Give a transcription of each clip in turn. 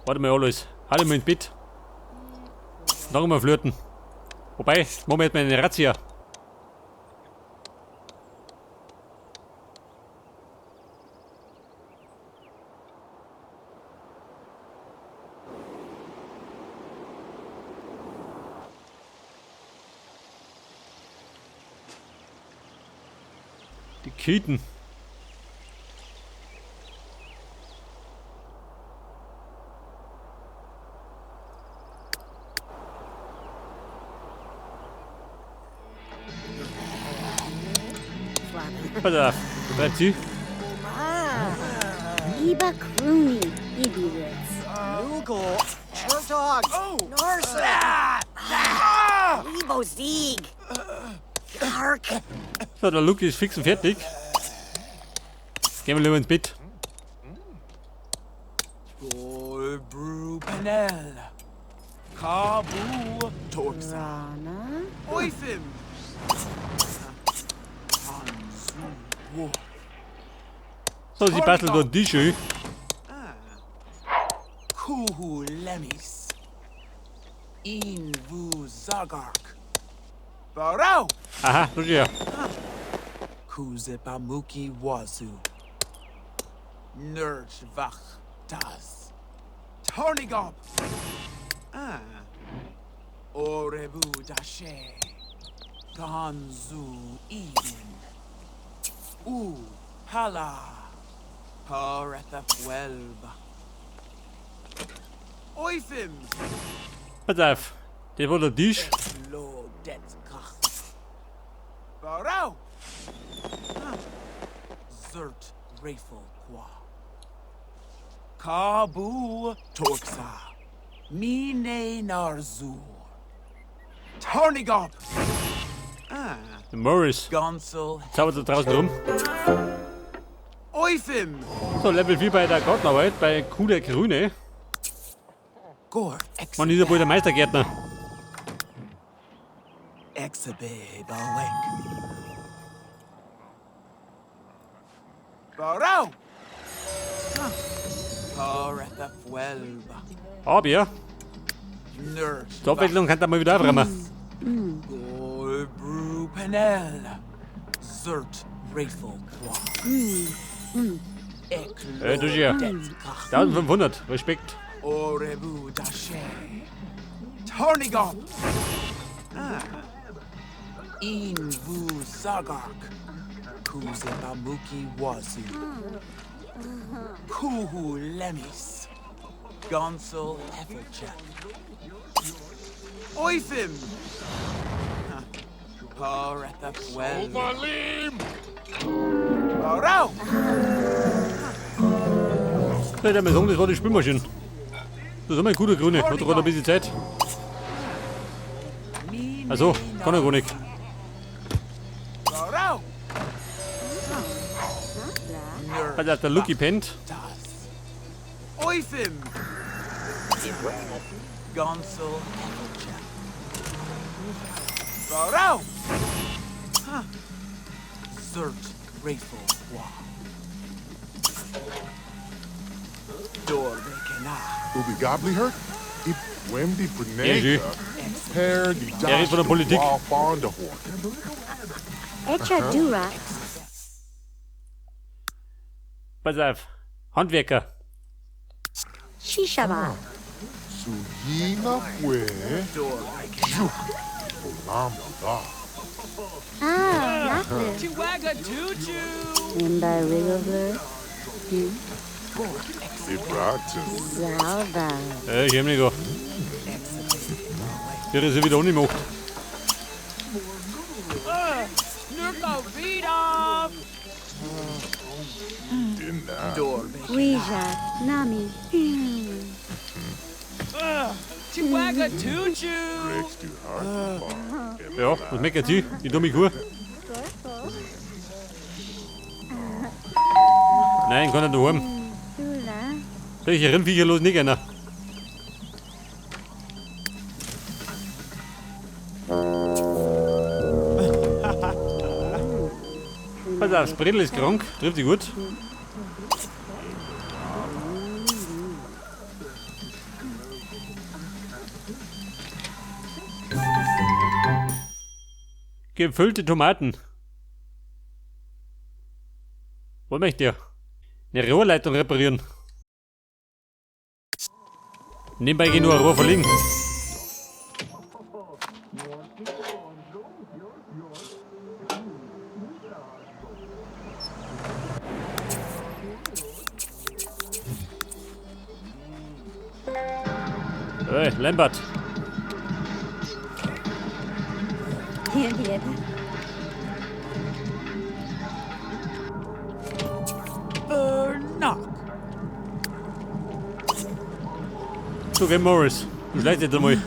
Warte mal alles. Halt mal ins Bett. Noch einmal flirten. Wobei, machen wir jetzt mal eine Razzia. Die Kieten. Pass auf, bleib zu. Lieber Krumi, Ibiwitz. Lugo, Chertog, Norsa, Libo Sieg, Kark. So, der Luke ist fix und fertig. Gehen wir lieber ins Bett. Golbru Panel. Kabu Torsa. Oifim. So, sie bastelt dort die schön. Kuhu Lemis. Invu Zagark. Barau. Aha, schau her. Kuzepamuki Wazu. Nurch Vach Das. Tornigop. Orebu Dashe. Ganzu Eden. Hala. Paretha Fuelba. Oifim. Pass auf, der war der Tisch. Lo Detzkach. Barau. Zert Rafel Qua. Kabu Torxa. Mine Narzur. Tornigop. Der Morris. Gonsel. Zaubert da draußen rum. Oifim. So, Level 4 bei der Gartenarbeit, bei Kuh der Grüne. Gor. Man ist ja wohl der Meistergärtner. Exabe Bawek. Barau. Paretha Fuelba. Aber Nurse. zur Abwechslung kann da mal wieder aufräumen. Golbru Panel. Zert Rafel Qua. Du hier. 1500, Respekt. Orebu Dashe. Tornigop. Invu Zagark. Kuzepamuki Wazu. Kuhu Lemis. Gonsel Heffelchak. Oifim. Paretha Fuel. Barau. Ja, der mir sagen, das war die Spülmaschine. Das ist immer ein guter Grüne. Hat gerade ein bisschen Zeit. Also, kann er gar nicht. Barau. Pass auf, der Lucky pennt. Oifim. Gonsel Heffelchak. Barau. Zert Rafel Qua. Dorbekena. Ubi Gobly hurt? I Wemdi Ja, schön. Brunega. Per di Er ist von der Politik. Echa Dura. Pass auf. Handwerker. Shishaba. Suyina fue. Lambda. Nachle. Chihuahua Tutu. Nimba Wiggler. Ibratin. Salva. Ich hab nicht gehabt. Der ist ja wieder angemacht. Nurko Vida. Dinner. Ouija. Nami. Chihuahua Tutu. Breaks too hard to fall. Ja, was meckert sie? Die dumme Kuh. Nein, kann er daheim. Dula. Solche Rindviecher los nicht einer. Pass auf, das Bredel ist krank, trifft sie gut. Gefüllte Tomaten. Was möchte ihr? Eine Rohrleitung reparieren. Nebenbei gehen nur ein Rohr verlegen. Hey, Lambert. Hier, hier. Knock. So, geh Morris. Du schleichst jetzt einmal.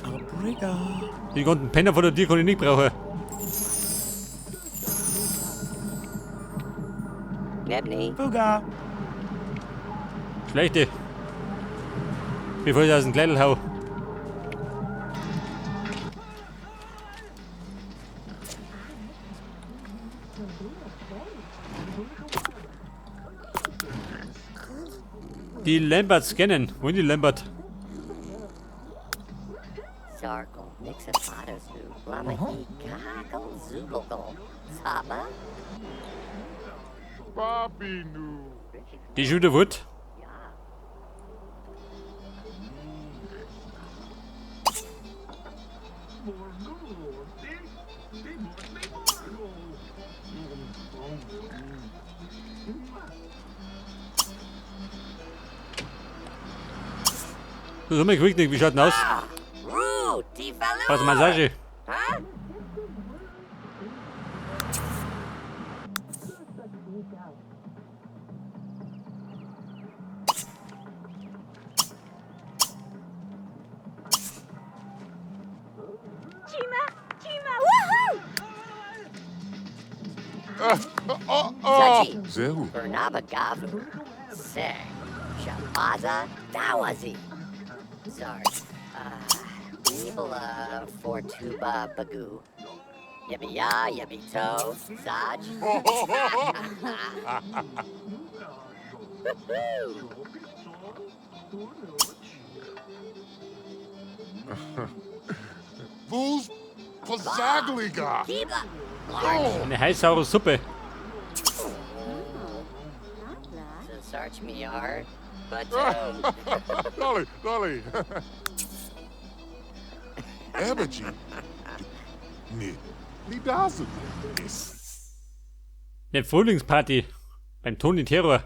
Abriga. Die ganzen Penner von der Tür kann ich nicht brauchen. Nebney. Fuga. Schlechte. Bevor ich aus dem Kleidel hau. Die Lambert scannen. Wo sind die Lambert? Sarkle, Mixapadosu, Blamahi, Gaggle, Zugogle, Saba? Bobby nu. Die ist wieder Wut. So, mein Quicknick, wie schaut denn aus? Rude, Tifalu! Was Massage? Huh? Zachi, Zehu. Bernabagavu, Seg, Shabaza, Dawazi. Sorry. Nibala, Fortuba, Bagu. Yabby ya, yabby toe, Saj. Voo's Pazagliga. Kiba, large. Eine heißsaure Suppe. So search me hard, but Dolly, Dolly. Ebergy. Ni dazu. Eine Frühlingsparty. Beim Toni Terror.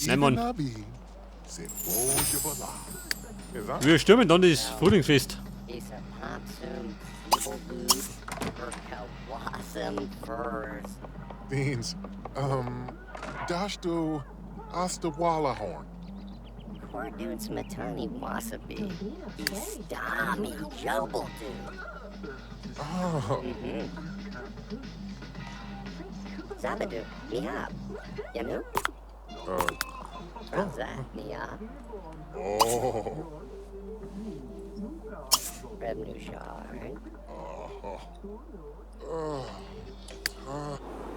Nein, Mann. Wir stürmen dann das Frühlingsfest. Is a popsum, people food, Urkawasam furs. Beans. Dashto Astawalahorn. Cordudes matani wasabi. Istami jobaldu. Oh. Zabadu, mihab. Yanu? How's that, mihab? Oh. Revenue shard.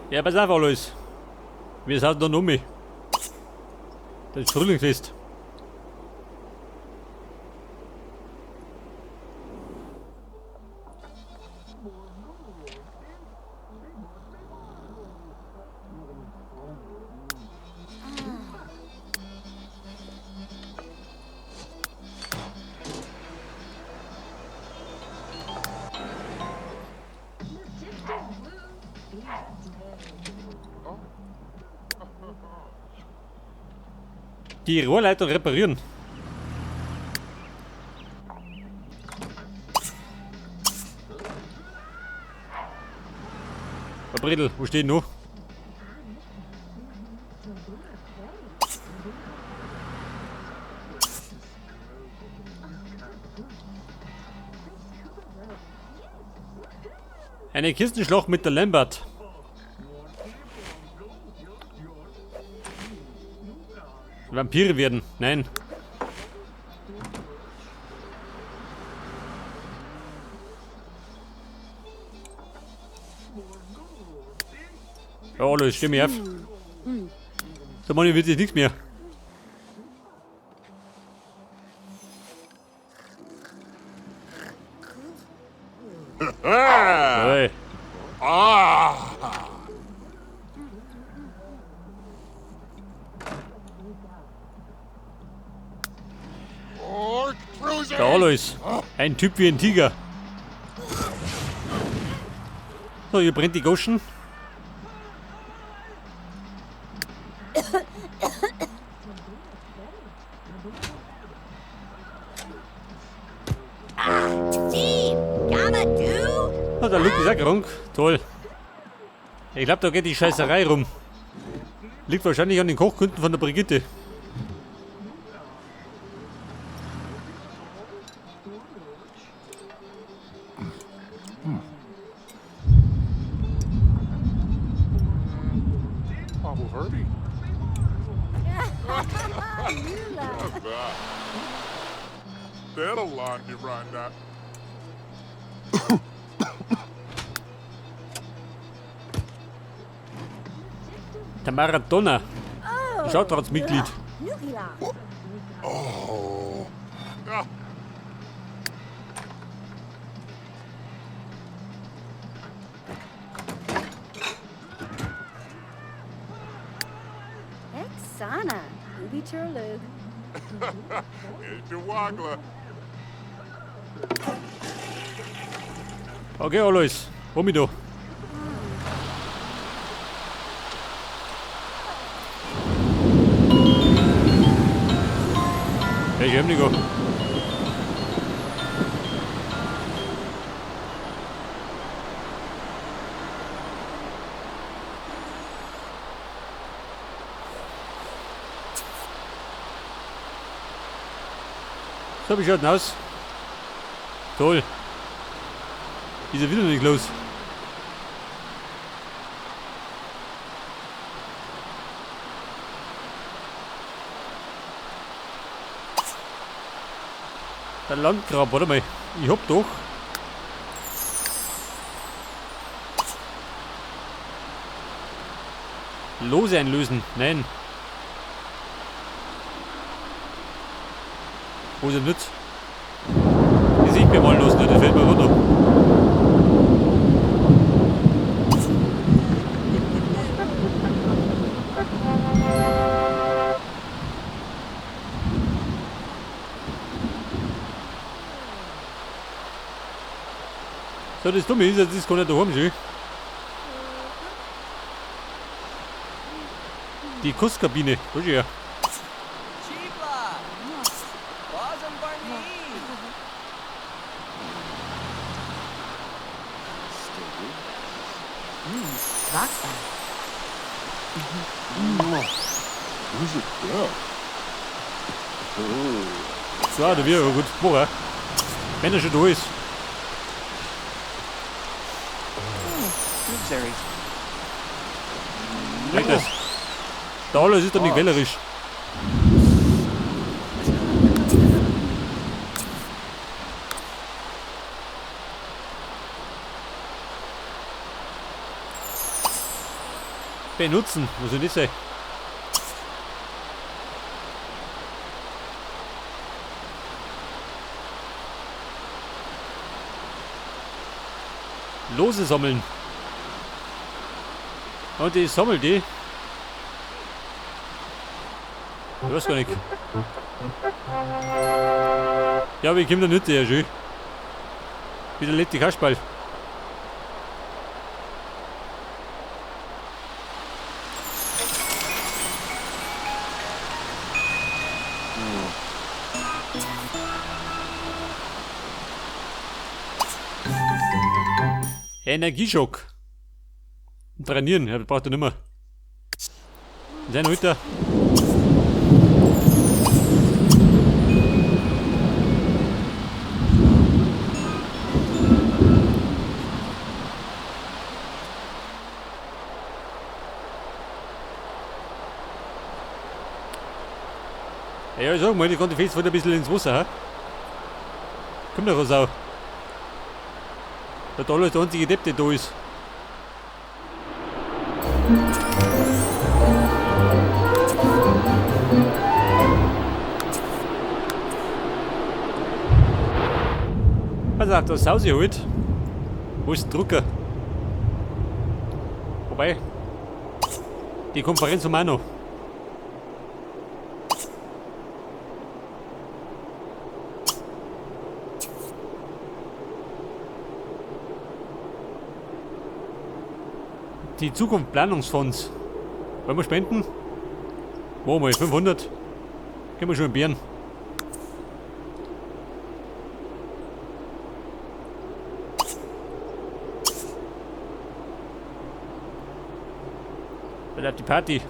Ja, pass auf, Alois. Wir sind dann um mich. Das ist Frühlingsfest. Die Rohrleitung reparieren. Herr Bredel, wo steht noch? Eine Kistenschlacht mit der Lambert. Vampire werden, nein. Ja, alles, stimme auf. So, Mann, wird jetzt nichts mehr. Alois. Ein Typ wie ein Tiger. So, hier brennt die Goschen. Steve, gamma do? Oh, der Luke ist auch krank. Toll. Ich glaube, da geht die Scheißerei rum. Liegt wahrscheinlich an den Kochkunden von der Brigitte. Pablo Herbie. That'll line you right now. Der Maradona. Schautratsmitglied. Nukila. Oh. Ah. Exana. Ubi Turlug. It's your waggler. Okay, Alois. Komm ich da. Hey, ich hab nicht gehabt. So, wie schaut denn aus? Toll. Ist er wieder nicht los? Der Landgrab, warte mal. Ich hab doch. Lose einlösen. Nein. Wo ist er nicht? Die sieht mir mal los, ne? Das fällt mir runter. So, das Dumme ist, jetzt ist gar nicht daheim schön. Die Kusskabine, wo ist sie her? Who's it there? So, da wäre gut. Woher? Wenn er schon da ist. Weg das. Der Alles ist doch nicht wählerisch. Benutzen, was soll das sein? Lose sammeln. Und ich sammel die. Ich weiß gar nicht. Ja, aber ich komme da nicht her, schön. Wieder lebt die Kasperl. Energieschock. Trainieren, ja, das braucht er nicht mehr. Sein Hüter. Ja, ich sag mal, die konnte fest ein bisschen ins Wasser, ha? Kommt doch raus auch. Der Dollar ist der einzige Depp, der da ist. Was sagt das Haus hier halt? Wo ist der Drucker? Wobei, die Konferenz um auch noch. Die Zukunft Planungsfonds. Wollen wir spenden? Wo mal 500? Können wir schon Bieren. Bleibt die Party.